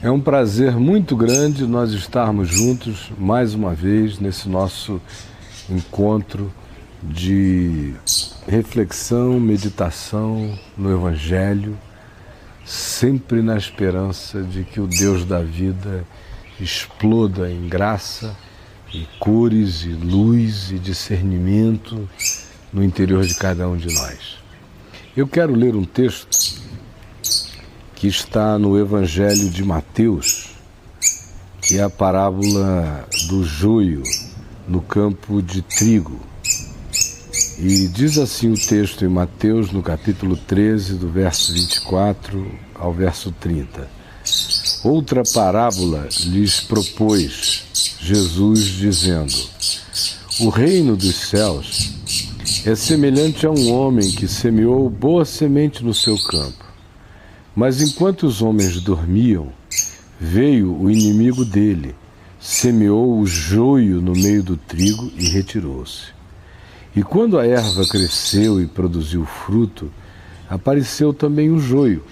É um prazer muito grande nós estarmos juntos mais uma vez nesse nosso encontro de reflexão, meditação no Evangelho, sempre na esperança de que o Deus da vida exploda em graça e cores e luz e discernimento no interior de cada um de nós. Eu quero ler um texto que está no Evangelho de Mateus, que é a parábola do joio no campo de trigo. E diz assim o texto em Mateus, no capítulo 13, do verso 24 ao verso 30. Outra parábola lhes propôs Jesus, dizendo: O reino dos céus é semelhante a um homem que semeou boa semente no seu campo. Mas enquanto os homens dormiam, veio o inimigo dele, semeou o joio no meio do trigo e retirou-se. E quando a erva cresceu e produziu fruto, apareceu também o joio.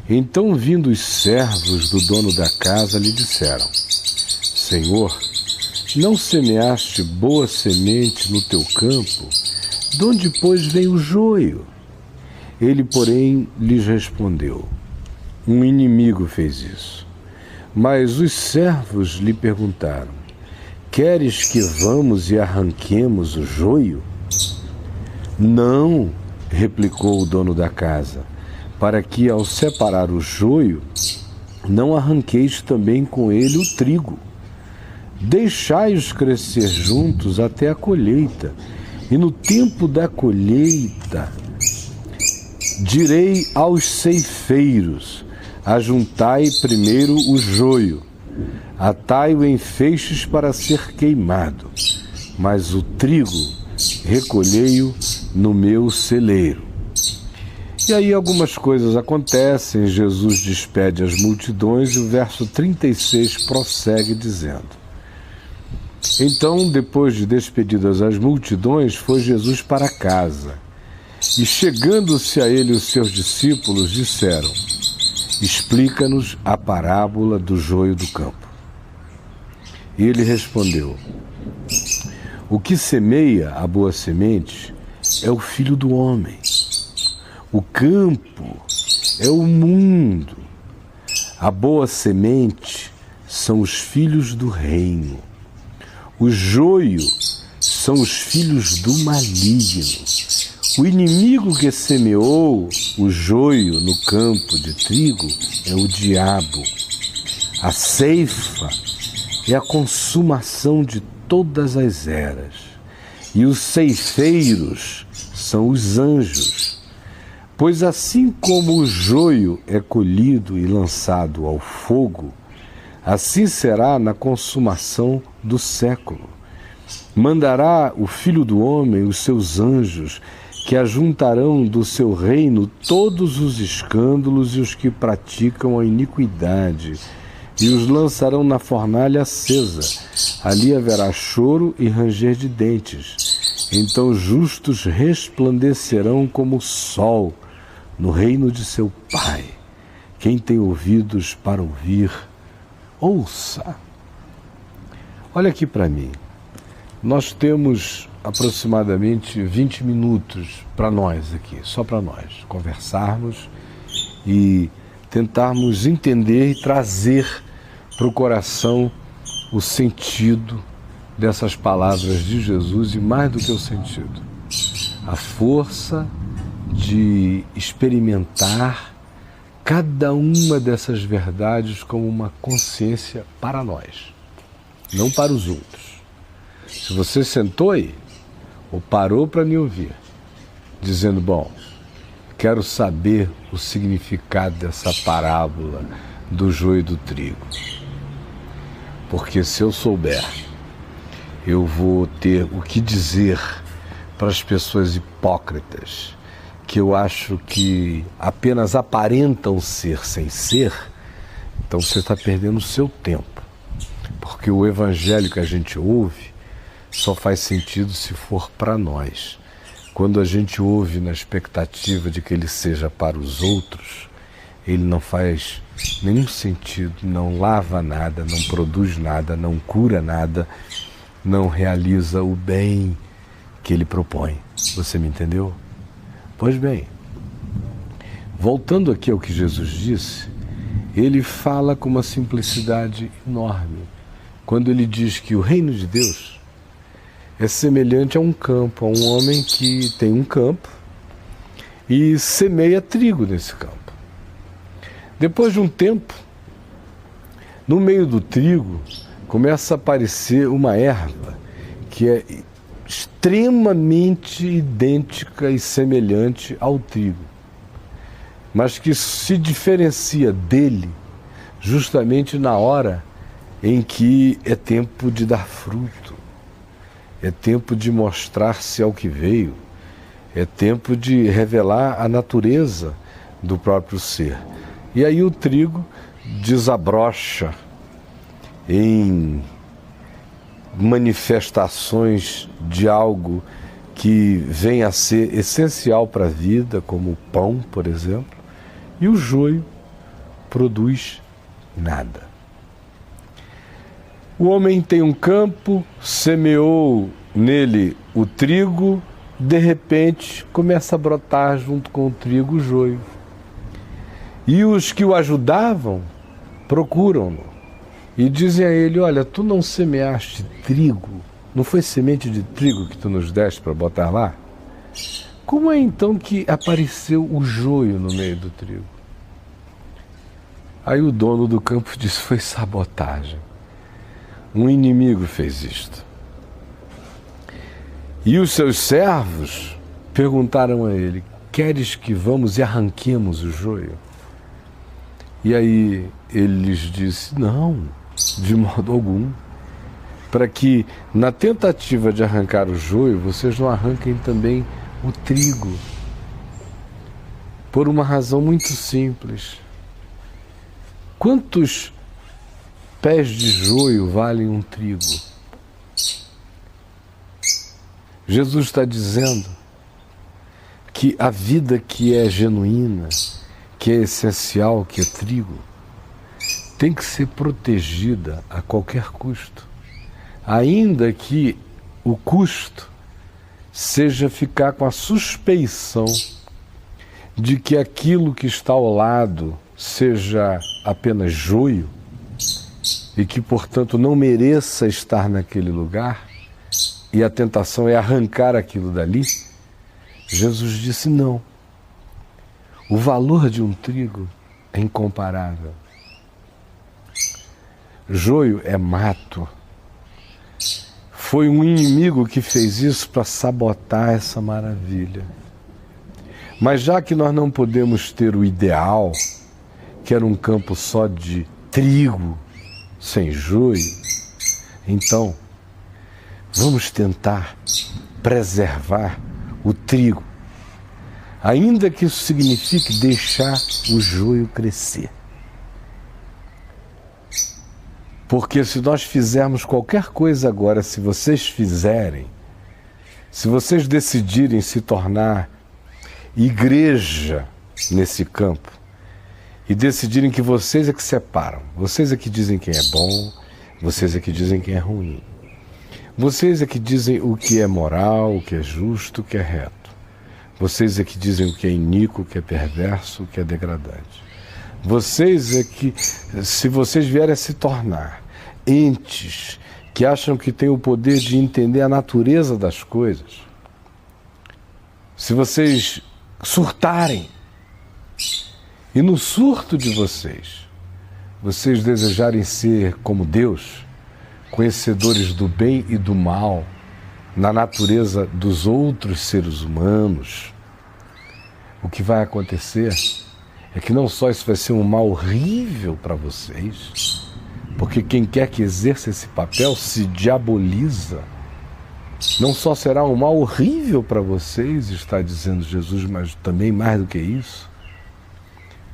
Então, vindo os servos do dono da casa, lhe disseram: Senhor, não semeaste boa semente no teu campo? De onde, pois, vem o joio? Ele, porém, lhes respondeu: Um inimigo fez isso. Mas os servos lhe perguntaram: Queres que vamos e arranquemos o joio? Não, replicou o dono da casa, para que, ao separar o joio, não arranqueis também com ele o trigo. Deixai-os crescer juntos até a colheita, e no tempo da colheita direi aos ceifeiros: ajuntai primeiro o joio, atai-o em feixes para ser queimado, mas o trigo recolhei-o no meu celeiro. E aí algumas coisas acontecem, Jesus despede as multidões e o verso 36 prossegue dizendo: Então, depois de despedidas as multidões, foi Jesus para casa. E chegando-se a ele os seus discípulos, disseram: Explica-nos a parábola do joio do campo. E ele respondeu: O que semeia a boa semente é o Filho do Homem. O campo é o mundo. A boa semente são os filhos do reino. O joio são os filhos do maligno. O inimigo que semeou o joio no campo de trigo é o diabo. A ceifa é a consumação de todas as eras. E os ceifeiros são os anjos. Pois assim como o joio é colhido e lançado ao fogo, assim será na consumação do século. Mandará o Filho do Homem os seus anjos, que ajuntarão do seu reino todos os escândalos e os que praticam a iniquidade, e os lançarão na fornalha acesa. Ali haverá choro e ranger de dentes. Então justos resplandecerão como o sol no reino de seu Pai. Quem tem ouvidos para ouvir, ouça. Olha aqui para mim. Nós temos aproximadamente 20 minutos para nós aqui, só para nós, conversarmos e tentarmos entender e trazer para o coração o sentido dessas palavras de Jesus e, mais do que o sentido, a força de experimentar cada uma dessas verdades como uma consciência para nós, não para os outros. Se você sentou aí ou parou para me ouvir, dizendo: bom, quero saber o significado dessa parábola do joio e do trigo, porque se eu souber, eu vou ter o que dizer para as pessoas hipócritas, que eu acho que apenas aparentam ser sem ser, então você está perdendo o seu tempo, porque o evangelho que a gente ouve só faz sentido se for para nós. Quando a gente ouve na expectativa de que ele seja para os outros, ele não faz nenhum sentido, não lava nada, não produz nada, não cura nada, não realiza o bem que ele propõe. Você me entendeu? Pois bem, voltando aqui ao que Jesus disse, ele fala com uma simplicidade enorme quando ele diz que o reino de Deus é semelhante a um campo, a um homem que tem um campo e semeia trigo nesse campo. Depois de um tempo, no meio do trigo, começa a aparecer uma erva que é extremamente idêntica e semelhante ao trigo, mas que se diferencia dele justamente na hora em que é tempo de dar fruto, é tempo de mostrar-se ao que veio, é tempo de revelar a natureza do próprio ser. E aí o trigo desabrocha em manifestações de algo que vem a ser essencial para a vida, como o pão, por exemplo, e o joio produz nada. O homem tem um campo, semeou nele o trigo, de repente começa a brotar junto com o trigo o joio. E os que o ajudavam procuram-no e dizem a ele: olha, tu não semeaste trigo? Não foi semente de trigo que tu nos deste para botar lá? Como é então que apareceu o joio no meio do trigo? Aí o dono do campo disse: foi sabotagem. Um inimigo fez isto. E os seus servos perguntaram a ele: queres que vamos e arranquemos o joio? E aí ele lhes disse: não, de modo algum. Para que na tentativa de arrancar o joio, vocês não arranquem também o trigo. Por uma razão muito simples. Quantos pés de joio valem um trigo? Jesus está dizendo que a vida que é genuína, que é essencial, que é trigo, tem que ser protegida a qualquer custo. Ainda que o custo seja ficar com a suspeição de que aquilo que está ao lado seja apenas joio e que, portanto, não mereça estar naquele lugar, e a tentação é arrancar aquilo dali. Jesus disse: não. O valor de um trigo é incomparável. Joio é mato. Foi um inimigo que fez isso para sabotar essa maravilha. Mas já que nós não podemos ter o ideal, que era um campo só de trigo, sem joio, então vamos tentar preservar o trigo, ainda que isso signifique deixar o joio crescer. Porque se nós fizermos qualquer coisa agora, se vocês fizerem, se vocês decidirem se tornar igreja nesse campo e decidirem que vocês é que separam, vocês é que dizem quem é bom, vocês é que dizem quem é ruim, vocês é que dizem o que é moral, o que é justo, o que é reto, vocês é que dizem o que é iníquo, o que é perverso, o que é degradante. Vocês é que, se vocês vierem a se tornar entes que acham que têm o poder de entender a natureza das coisas, se vocês surtarem, e no surto de vocês desejarem ser como Deus, conhecedores do bem e do mal, na natureza dos outros seres humanos, o que vai acontecer é que não só isso vai ser um mal horrível para vocês, porque quem quer que exerça esse papel se diaboliza. Não só será um mal horrível para vocês, está dizendo Jesus, mas também mais do que isso,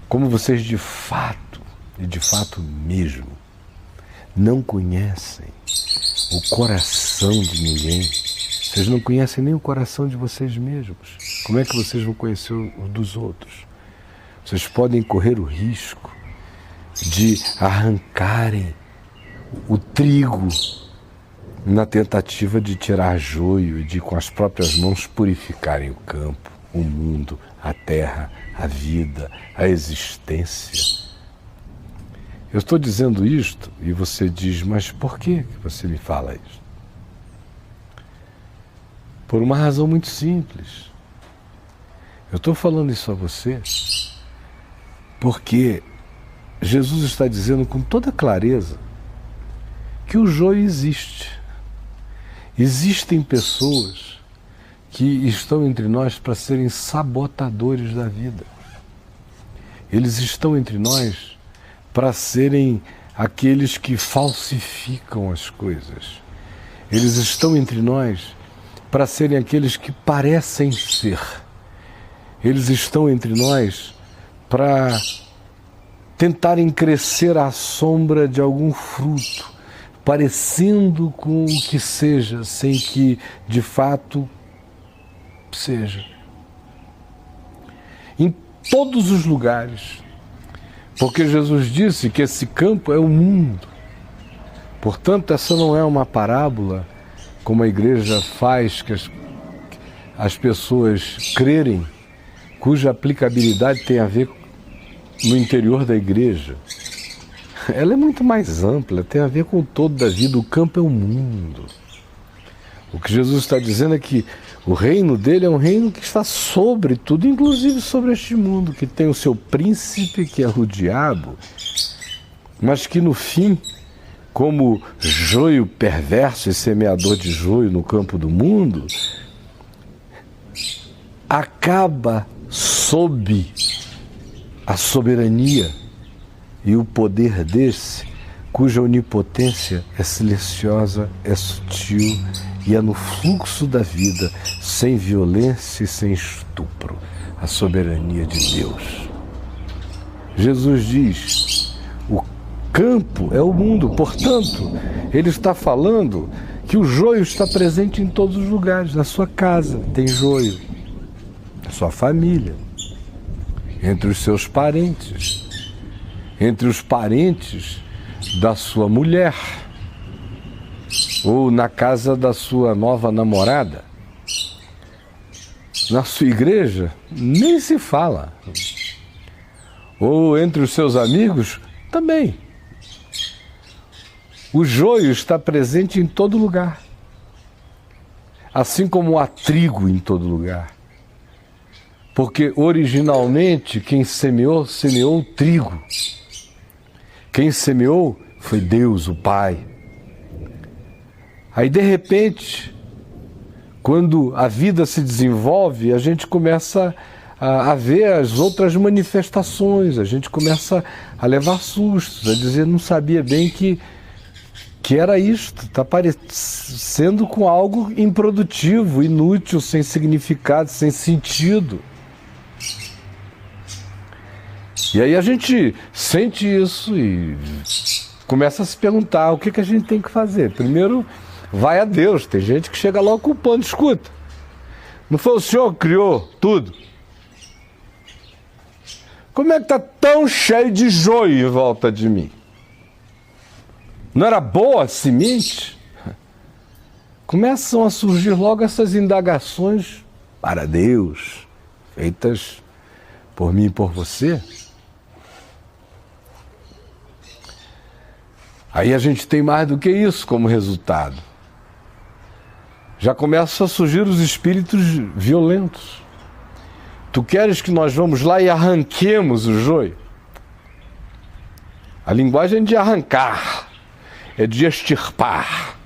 como vocês de fato, e de fato mesmo, não conhecem o coração de ninguém. Vocês não conhecem nem o coração de vocês mesmos. Como é que vocês vão conhecer o dos outros? vocês podem correr o risco de arrancarem o trigo na tentativa de tirar joio e de com as próprias mãos purificarem o campo, o mundo, a terra, a vida, a existência. Eu estou dizendo isto e você diz, mas por que você me fala isso? Por uma razão muito simples. Eu estou falando isso a você porque Jesus está dizendo com toda clareza que o joio existe. Existem pessoas que estão entre nós para serem sabotadores da vida. Eles estão entre nós para serem aqueles que falsificam as coisas. Eles estão entre nós para serem aqueles que parecem ser. Eles estão entre nós para tentarem crescer à sombra de algum fruto, parecendo com o que seja, sem que de fato seja. Em todos os lugares, porque Jesus disse que esse campo é o mundo. Portanto, essa não é uma parábola, como a igreja faz que as pessoas crerem, cuja aplicabilidade tem a ver no interior da igreja. Ela é muito mais ampla, tem a ver com o todo da vida. O campo é o mundo. O que Jesus está dizendo é que o reino dele é um reino que está sobre tudo, inclusive sobre este mundo, que tem o seu príncipe, que é o diabo, mas que no fim, como joio perverso e semeador de joio no campo do mundo, acaba sob a soberania e o poder desse, cuja onipotência é silenciosa, é sutil e é no fluxo da vida, sem violência e sem estupro, a soberania de Deus. Jesus diz, o campo é o mundo, portanto, ele está falando que o joio está presente em todos os lugares. Na sua casa tem joio, na sua família, entre os seus parentes, entre os parentes da sua mulher, ou na casa da sua nova namorada. Na sua igreja, nem se fala. Ou entre os seus amigos, também. O joio está presente em todo lugar. Assim como há trigo em todo lugar. Porque originalmente quem semeou, semeou trigo. Quem semeou foi Deus, o Pai. Aí de repente, quando a vida se desenvolve, a gente começa a ver as outras manifestações, a gente começa a levar sustos, a dizer, não sabia bem que era isto, está parecendo com algo improdutivo, inútil, sem significado, sem sentido. E aí a gente sente isso e começa a se perguntar o que a gente tem que fazer. Primeiro, vai a Deus. Tem gente que chega logo culpando. Escuta, não foi o Senhor que criou tudo? Como é que está tão cheio de joio em volta de mim? Não era boa a semente? Começam a surgir logo essas indagações para Deus, feitas por mim e por você. Aí a gente tem mais do que isso como resultado. Já começam a surgir os espíritos violentos. Tu queres que nós vamos lá e arranquemos o joio? A linguagem é de arrancar, é de extirpar,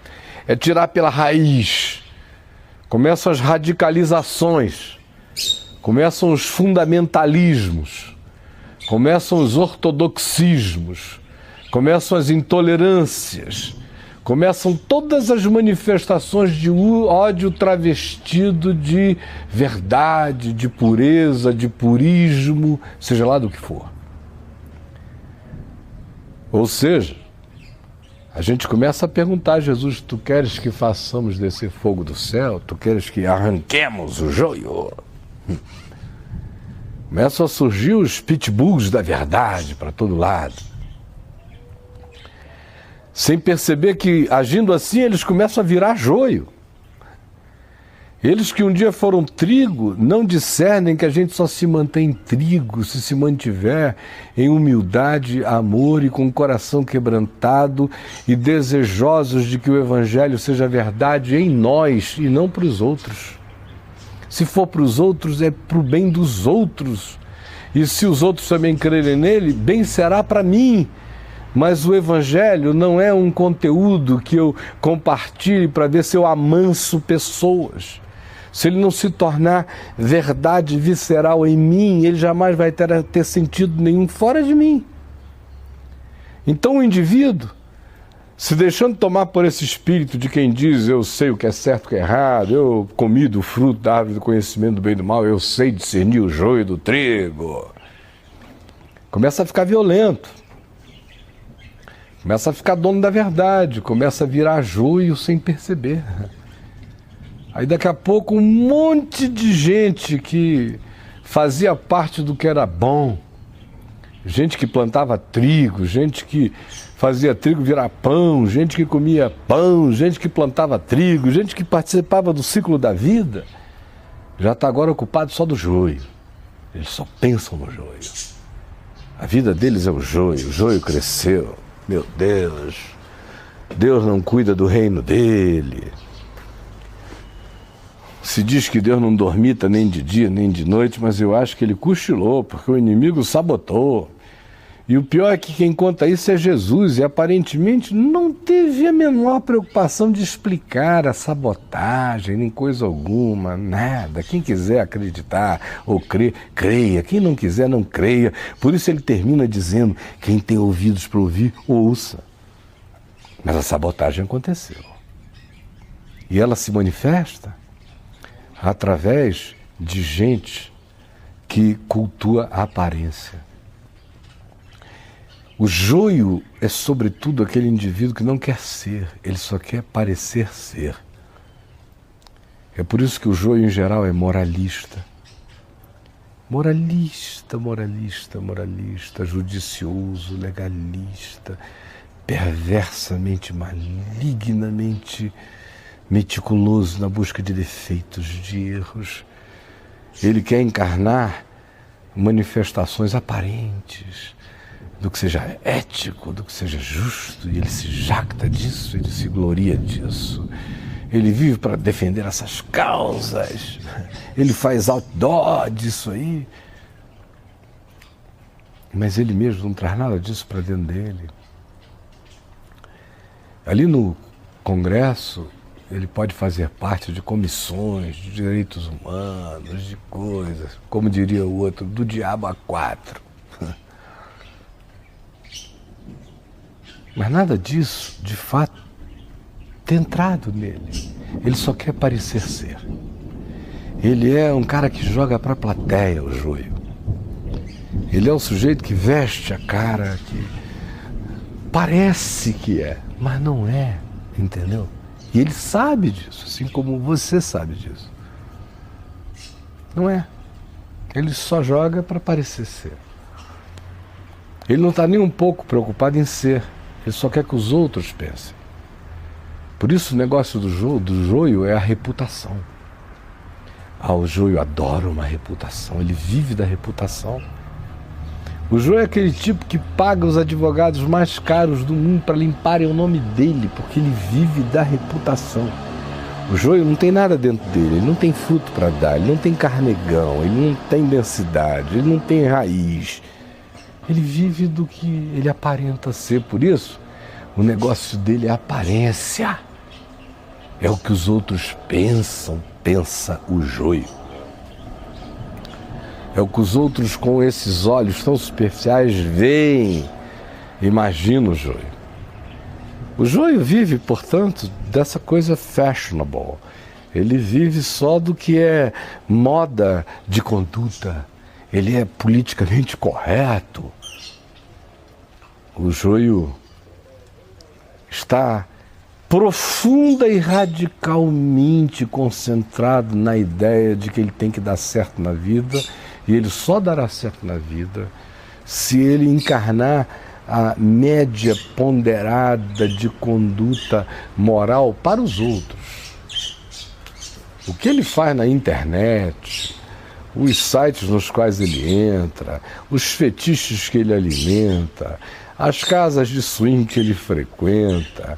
é tirar pela raiz. Começam as radicalizações, começam os fundamentalismos, começam os ortodoxismos, começam as intolerâncias, começam todas as manifestações de ódio travestido de verdade, de pureza, de purismo, seja lá do que for. Ou seja, a gente começa a perguntar a Jesus, tu queres que façamos descer fogo do céu? Tu queres que arranquemos o joio? Começam a surgir os pitbulls da verdade para todo lado. Sem perceber que, agindo assim, eles começam a virar joio. Eles que um dia foram trigo, não discernem que a gente só se mantém trigo se mantiver em humildade, amor e com o coração quebrantado e desejosos de que o Evangelho seja verdade em nós e não para os outros. Se for para os outros, é para o bem dos outros. E se os outros também crerem nele, bem será para mim. Mas o Evangelho não é um conteúdo que eu compartilhe para ver se eu amanso pessoas. Se ele não se tornar verdade visceral em mim, ele jamais vai ter sentido nenhum fora de mim. Então o indivíduo, se deixando tomar por esse espírito de quem diz eu sei o que é certo e o que é errado, eu comi do fruto da árvore do conhecimento do bem e do mal, eu sei discernir o joio do trigo, começa a ficar violento, começa a ficar dono da verdade, começa a virar joio sem perceber. Aí daqui a pouco um monte de gente que fazia parte do que era bom, gente que plantava trigo, gente que fazia trigo virar pão, gente que comia pão, gente que plantava trigo, gente que participava do ciclo da vida, já está agora ocupado só do joio. Eles só pensam no joio. A vida deles é o joio cresceu. Meu Deus, Deus não cuida do reino dele. Se diz que Deus não dormita nem de dia nem de noite, mas eu acho que ele cochilou, porque o inimigo sabotou. E o pior é que quem conta isso é Jesus, e aparentemente não teve a menor preocupação de explicar a sabotagem, nem coisa alguma, nada. Quem quiser acreditar ou crer, creia. Quem não quiser, não creia. Por isso ele termina dizendo, quem tem ouvidos para ouvir, ouça. Mas a sabotagem aconteceu. E ela se manifesta através de gente que cultua a aparência. O joio é, sobretudo, aquele indivíduo que não quer ser, ele só quer parecer ser. É por isso que o joio, em geral, é moralista. Moralista, judicioso, legalista, perversamente, malignamente meticuloso na busca de defeitos, de erros. Ele quer encarnar manifestações aparentes do que seja ético, do que seja justo, e ele se jacta disso, ele se gloria disso. Ele vive para defender essas causas, ele faz outdoor disso aí, mas ele mesmo não traz nada disso para dentro dele. Ali no Congresso, ele pode fazer parte de comissões de direitos humanos, de coisas, como diria o outro, do diabo a quatro. Mas nada disso, de fato, tem entrado nele. Ele só quer parecer ser. Ele é um cara que joga para a plateia o joio. Ele é um sujeito que veste a cara, que parece que é, mas não é, entendeu? E ele sabe disso, assim como você sabe disso. Não é. Ele só joga para parecer ser. Ele não está nem um pouco preocupado em ser. Ele só quer que os outros pensem. Por isso o negócio do joio é a reputação. O joio adora uma reputação, ele vive da reputação. O joio é aquele tipo que paga os advogados mais caros do mundo para limparem o nome dele, porque ele vive da reputação. O joio não tem nada dentro dele, ele não tem fruto para dar, ele não tem carnegão, ele não tem densidade, ele não tem raiz. Ele vive do que ele aparenta ser, por isso o negócio dele é a aparência. É o que os outros pensam, pensa o joio. É o que os outros com esses olhos tão superficiais veem, imaginam o joio. O joio vive, portanto, dessa coisa fashionable. Ele vive só do que é moda de conduta. Ele é politicamente correto. O joio está profunda e radicalmente concentrado na ideia de que ele tem que dar certo na vida E ele só dará certo na vida se ele encarnar a média ponderada de conduta moral para os outros. O que ele faz na internet, os sites nos quais ele entra, os fetiches que ele alimenta, as casas de swing que ele frequenta,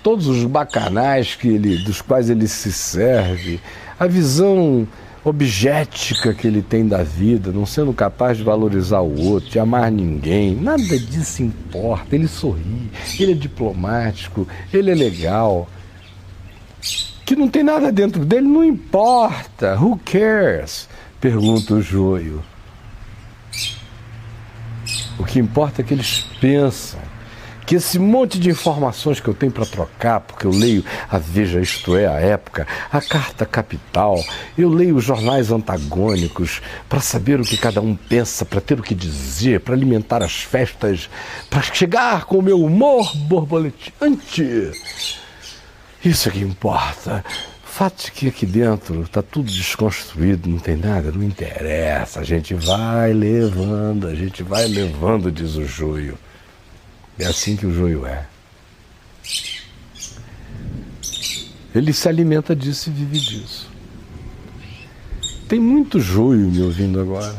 todos os bacanais dos quais ele se serve, a visão objetica que ele tem da vida, não sendo capaz de valorizar o outro, de amar ninguém, nada disso importa. Ele sorri, ele é diplomático, ele é legal. Que não tem nada dentro dele, não importa. Who cares? Pergunta o joio. O que importa é que eles pensam que esse monte de informações que eu tenho para trocar, porque eu leio a Veja, isto é, a Época, a Carta Capital, eu leio os jornais antagônicos para saber o que cada um pensa, para ter o que dizer, para alimentar as festas, para chegar com o meu humor borboleteante. Isso é que importa. O fato de que aqui dentro está tudo desconstruído, não tem nada, não interessa. A gente vai levando, diz o joio. É assim que o joio é. Ele se alimenta disso e vive disso. Tem muito joio me ouvindo agora.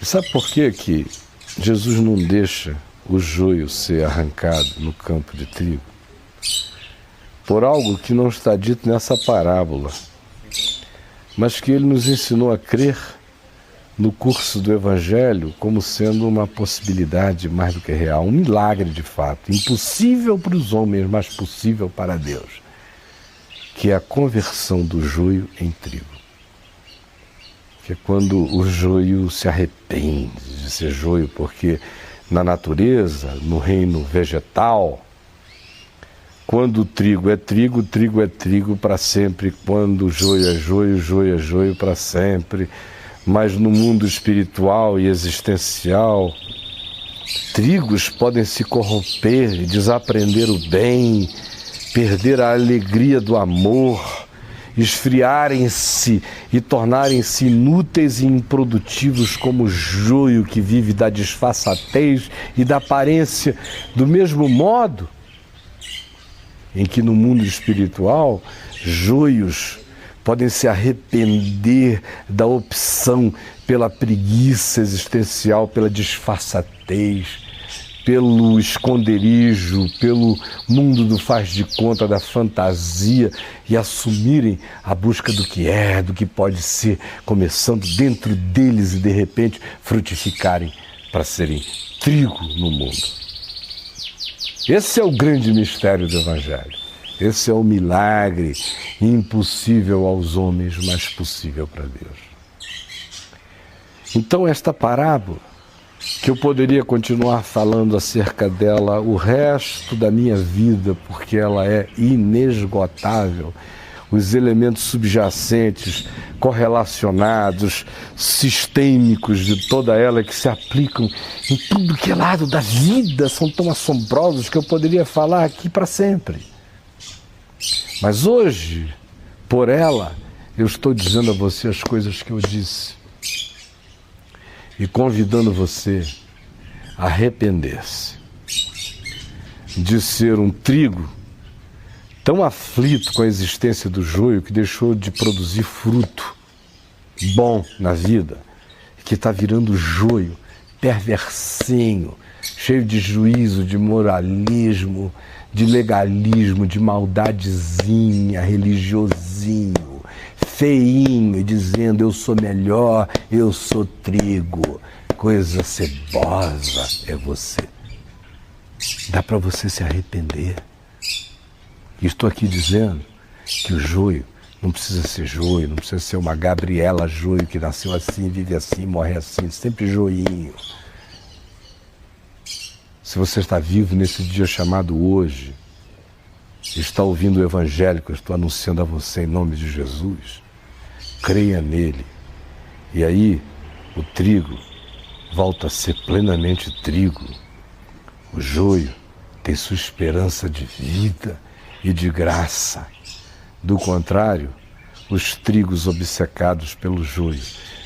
E sabe por que Jesus não deixa o joio ser arrancado no campo de trigo? Por algo que não está dito nessa parábola, mas que ele nos ensinou a crer no curso do Evangelho como sendo uma possibilidade mais do que real, um milagre de fato, impossível para os homens, mas possível para Deus, que é a conversão do joio em trigo. Que é quando o joio se arrepende de ser joio, porque na natureza, no reino vegetal, quando o trigo é trigo para sempre. Quando o joio é joio para sempre. Mas no mundo espiritual e existencial, trigos podem se corromper, desaprender o bem, perder a alegria do amor, esfriarem-se e tornarem-se inúteis e improdutivos como o joio que vive da disfarçatez e da aparência, do mesmo modo em que no mundo espiritual, joios podem se arrepender da opção pela preguiça existencial, pela disfarçatez, pelo esconderijo, pelo mundo do faz de conta, da fantasia, e assumirem a busca do que é, do que pode ser, começando dentro deles e de repente frutificarem para serem trigo no mundo. Esse é o grande mistério do Evangelho. Esse é o milagre impossível aos homens, mas possível para Deus. Então esta parábola, que eu poderia continuar falando acerca dela o resto da minha vida, porque ela é inesgotável, os elementos subjacentes, correlacionados, sistêmicos de toda ela que se aplicam em tudo que é lado da vida, são tão assombrosos que eu poderia falar aqui para sempre. Mas hoje, por ela, eu estou dizendo a você as coisas que eu disse e convidando você a arrepender-se de ser um trigo tão aflito com a existência do joio que deixou de produzir fruto bom na vida, que está virando joio, perversinho, cheio de juízo, de moralismo, de legalismo, de maldadezinha, religiosinho, feinho, dizendo eu sou melhor, eu sou trigo, coisa cebosa é você. Dá para você se arrepender. Estou aqui dizendo que o joio não precisa ser joio, não precisa ser uma Gabriela joio que nasceu assim, vive assim, morre assim, sempre joinho. Se você está vivo nesse dia chamado hoje, está ouvindo o Evangelho que eu estou anunciando a você em nome de Jesus, creia nele. E aí o trigo volta a ser plenamente trigo. O joio tem sua esperança de vida e de graça. Do contrário, os trigos obcecados pelo joio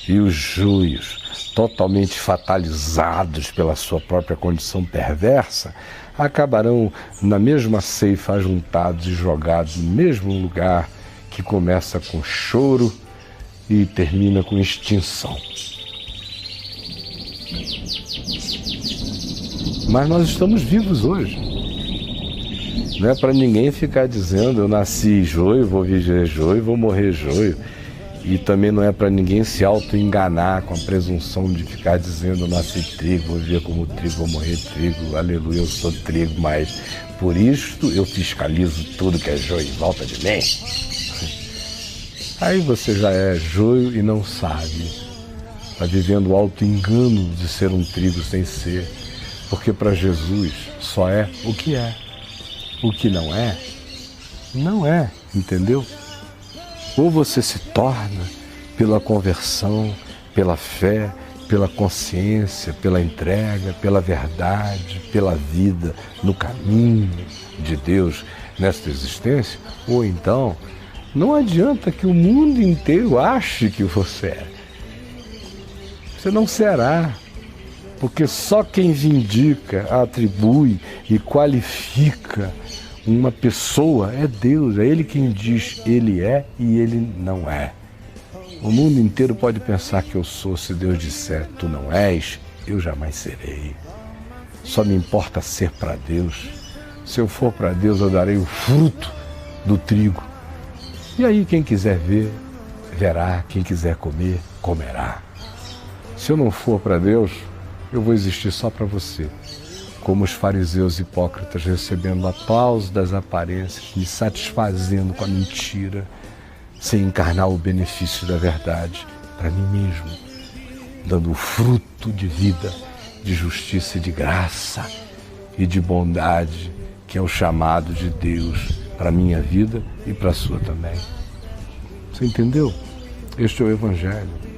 e os joios totalmente fatalizados pela sua própria condição perversa, acabarão na mesma ceifa ajuntados e jogados no mesmo lugar, que começa com choro e termina com extinção. Mas nós estamos vivos hoje. Não é para ninguém ficar dizendo eu nasci joio, vou viver joio, vou morrer joio. E também não é para ninguém se auto-enganar com a presunção de ficar dizendo eu nasci trigo, vou viver como trigo, vou morrer trigo, aleluia, eu sou trigo, mas por isto eu fiscalizo tudo que é joio em volta de mim. Aí você já é joio e não sabe. Está vivendo o auto-engano de ser um trigo sem ser. Porque para Jesus só é o que é. O que não é, não é, entendeu? Ou você se torna pela conversão, pela fé, pela consciência, pela entrega, pela verdade, pela vida, no caminho de Deus nesta existência, ou então não adianta que o mundo inteiro ache que você é. Você não será, porque só quem vindica, atribui e qualifica uma pessoa é Deus, é Ele quem diz Ele é e Ele não é. O mundo inteiro pode pensar que eu sou, se Deus disser tu não és, eu jamais serei. Só me importa ser para Deus. Se eu for para Deus, eu darei o fruto do trigo. E aí quem quiser ver, verá, quem quiser comer, comerá. Se eu não for para Deus, eu vou existir só para você. Como os fariseus hipócritas, recebendo aplauso das aparências, me satisfazendo com a mentira, sem encarnar o benefício da verdade para mim mesmo, dando o fruto de vida, de justiça e de graça e de bondade, que é o chamado de Deus para a minha vida e para a sua também. Você entendeu? Este é o Evangelho.